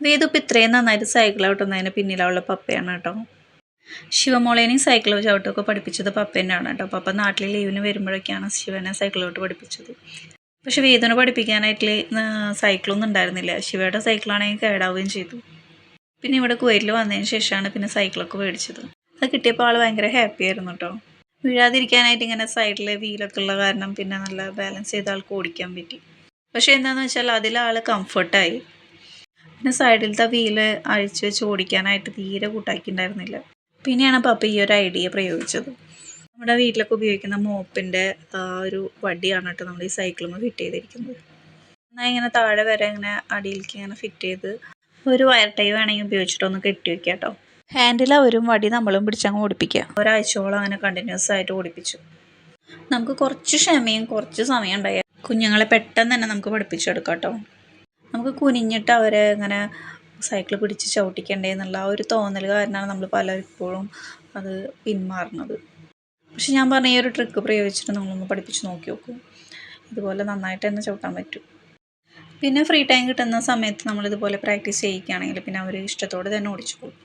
വേദു ഇപ്പം ഇത്രയും നന്നായിട്ട് സൈക്കിൾ ചവിട്ടുന്നതിന് പിന്നിലുള്ള പപ്പയാണ് കേട്ടോ. ശിവമോളേനെയും സൈക്കിൾ ചവിട്ടമൊക്കെ പഠിപ്പിച്ചത് പപ്പ തന്നെയാണ് കേട്ടോ. പപ്പ നാട്ടിൽ ലീവിന് വരുമ്പോഴൊക്കെയാണ് ശിവനെ സൈക്കിൾ ചവിട്ട് പഠിപ്പിച്ചത്. പക്ഷെ വേദുവിനെ പഠിപ്പിക്കാനായിട്ട് സൈക്കിളൊന്നും ഉണ്ടായിരുന്നില്ല. ശിവയുടെ സൈക്കിളാണെങ്കിൽ കേടാവുകയും ചെയ്തു. പിന്നെ ഇവിടെ കുവൈറ്റിൽ വന്നതിന് ശേഷമാണ് പിന്നെ സൈക്കിളൊക്കെ മേടിച്ചത്. അത് കിട്ടിയപ്പോൾ ആൾ ഭയങ്കര ഹാപ്പി ആയിരുന്നു കേട്ടോ. വീഴാതിരിക്കാനായിട്ട് ഇങ്ങനെ സൈഡിൽ വീലൊക്കെ ഉള്ള കാരണം പിന്നെ നല്ല ബാലൻസ് ചെയ്ത് ആൾക്ക് ഓടിക്കാൻ പറ്റി. പക്ഷേ എന്താണെന്ന് വെച്ചാൽ അതിലാൾ കംഫർട്ടായി. പിന്നെ സൈഡിലത്തെ വീല് അഴിച്ച് വെച്ച് ഓടിക്കാനായിട്ട് തീരെ കൂട്ടാക്കിയിട്ടുണ്ടായിരുന്നില്ല. പിന്നെയാണ് പപ്പ ഈ ഒരു ഐഡിയ പ്രയോഗിച്ചത്. നമ്മുടെ വീട്ടിലൊക്കെ ഉപയോഗിക്കുന്ന മോപ്പിൻ്റെ ഒരു വടിയാണ് കേട്ടോ നമ്മൾ ഈ സൈക്കിളുമ്പോൾ ഫിറ്റ് ചെയ്തിരിക്കുന്നത്. എന്നാൽ ഇങ്ങനെ താഴെ വരെ ഇങ്ങനെ അടിയിലേക്ക് ഇങ്ങനെ ഫിറ്റ് ചെയ്ത് ഒരു വയർ ടൈ വേണമെങ്കിൽ ഉപയോഗിച്ചിട്ടൊന്ന് കെട്ടി വയ്ക്കുക കേട്ടോ. ഹാൻഡിൽ അവരും വടി നമ്മളും പിടിച്ചങ്ങ് ഓടിപ്പിക്കുക. ഒരാഴ്ചയോളം അങ്ങനെ കണ്ടിന്യൂസ് ആയിട്ട് ഓടിപ്പിച്ചു. നമുക്ക് കുറച്ച് ക്ഷമയും കുറച്ച് സമയം ഉണ്ടായാൽ കുഞ്ഞുങ്ങളെ പെട്ടെന്ന് തന്നെ നമുക്ക് പഠിപ്പിച്ചെടുക്കാം കേട്ടോ. നമുക്ക് കുനിഞ്ഞിട്ട് അവരെ ഇങ്ങനെ സൈക്കിൾ പിടിച്ച് ചവിട്ടിക്കണ്ടേ എന്നുള്ള ആ ഒരു തോന്നൽ കാരണമാണ് നമ്മൾ പലപ്പോഴും അത് പിന്മാറുന്നത്. പക്ഷെ ഞാൻ പറഞ്ഞ ഈ ഒരു ട്രിക്ക് പ്രയോഗിച്ചിട്ട് നമ്മളൊന്ന് പഠിപ്പിച്ച് നോക്കി നോക്കും. ഇതുപോലെ നന്നായിട്ട് തന്നെ ചവിട്ടാൻ പറ്റും. പിന്നെ ഫ്രീ ടൈം കിട്ടുന്ന സമയത്ത് നമ്മളിതുപോലെ പ്രാക്ടീസ് ചെയ്യിക്കുകയാണെങ്കിൽ പിന്നെ അവർ ഇഷ്ടത്തോടെ തന്നെ ഓടിച്ചോളും.